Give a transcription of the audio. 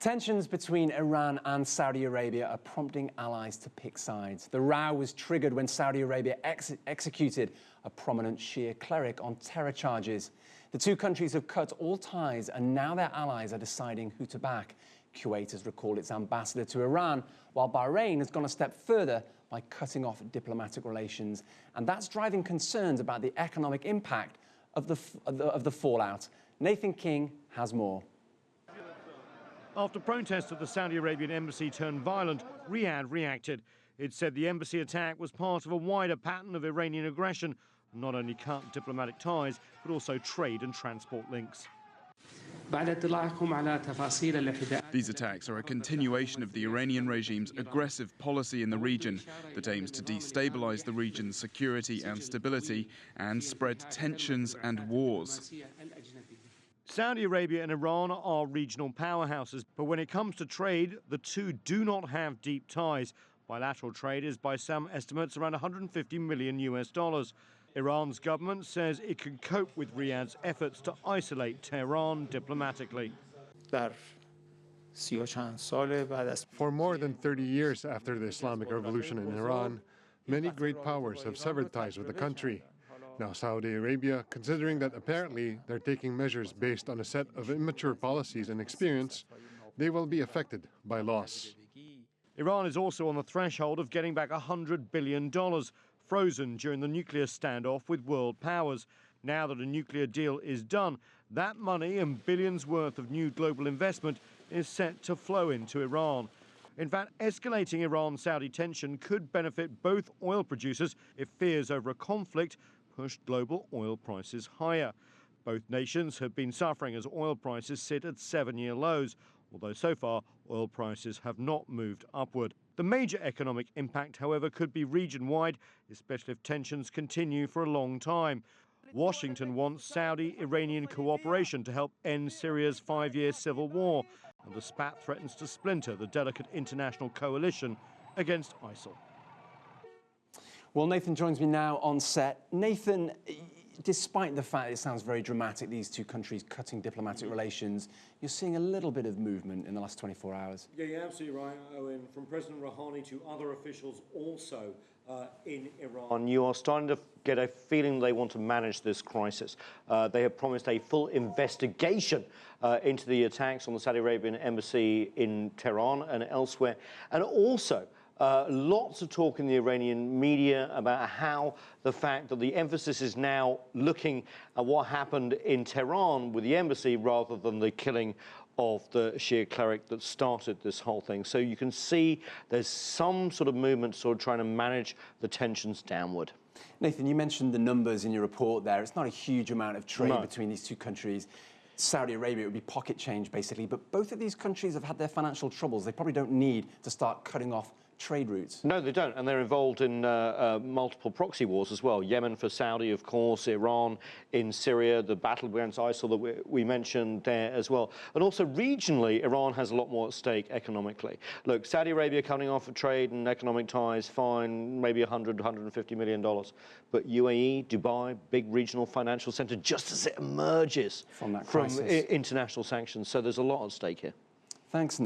Tensions between Iran and Saudi Arabia are prompting allies to pick sides. The row was triggered when Saudi Arabia executed a prominent Shia cleric on terror charges. The two countries have cut all ties, and now their allies are deciding who to back. Kuwait has recalled its ambassador to Iran, while Bahrain has gone a step further by cutting off diplomatic relations. And that's driving concerns about the economic impact of the fallout. Nathan King has more. After protests at the Saudi Arabian embassy turned violent, Riyadh reacted. It said the embassy attack was part of a wider pattern of Iranian aggression, not only cut diplomatic ties, but also trade and transport links. These attacks are a continuation of the Iranian regime's aggressive policy in the region that aims to destabilize the region's security and stability and spread tensions and wars. Saudi Arabia and Iran are regional powerhouses, but when it comes to trade, the two do not have deep ties. Bilateral trade is, by some estimates, around $150 million US. Iran's government says it can cope with Riyadh's efforts to isolate Tehran diplomatically. For more than 30 years after the Islamic Revolution in Iran, many great powers have severed ties with the country. Now Saudi Arabia, considering that apparently they're taking measures based on a set of immature policies and experience, they will be affected by loss. Iran is also on the threshold of getting back $100 billion, frozen during the nuclear standoff with world powers. Now that a nuclear deal is done, that money and billions worth of new global investment is set to flow into Iran. In fact, escalating Iran-Saudi tension could benefit both oil producers if fears over a conflict pushed global oil prices higher. Both nations have been suffering as oil prices sit at 7-year lows, although so far oil prices have not moved upward. The major economic impact, however, could be region-wide, especially if tensions continue for a long time. Washington wants Saudi-Iranian cooperation to help end Syria's 5-year civil war, and the spat threatens to splinter the delicate international coalition against ISIL. Well, Nathan joins me now on set. Nathan, despite the fact it sounds very dramatic, these two countries cutting diplomatic relations, you're seeing a little bit of movement in the last 24 hours. Yeah, you're absolutely right, Owen. From President Rouhani to other officials also in Iran, you are starting to get a feeling they want to manage this crisis. They have promised a full investigation into the attacks on the Saudi Arabian embassy in Tehran and elsewhere, and also lots of talk in the Iranian media about how the fact that the emphasis is now looking at what happened in Tehran with the embassy rather than the killing of the Shia cleric that started this whole thing. So you can see there's some sort of movement sort of trying to manage the tensions downward. Nathan, you mentioned the numbers in your report there. It's not a huge amount of trade between these two countries. Saudi Arabia would be pocket change, basically. But both of these countries have had their financial troubles. They probably don't need to start cutting off trade routes. No, they don't, and they're involved in multiple proxy wars as well. Yemen for Saudi, of course, Iran in Syria, the battle against ISIL that we mentioned there as well. And also regionally, Iran has a lot more at stake economically. Look, Saudi Arabia cutting off trade and economic ties, fine, maybe $150 million. But UAE, Dubai, big regional financial center, just as it emerges from that crisis, international sanctions. So there's a lot at stake here. Thanks, Nathan.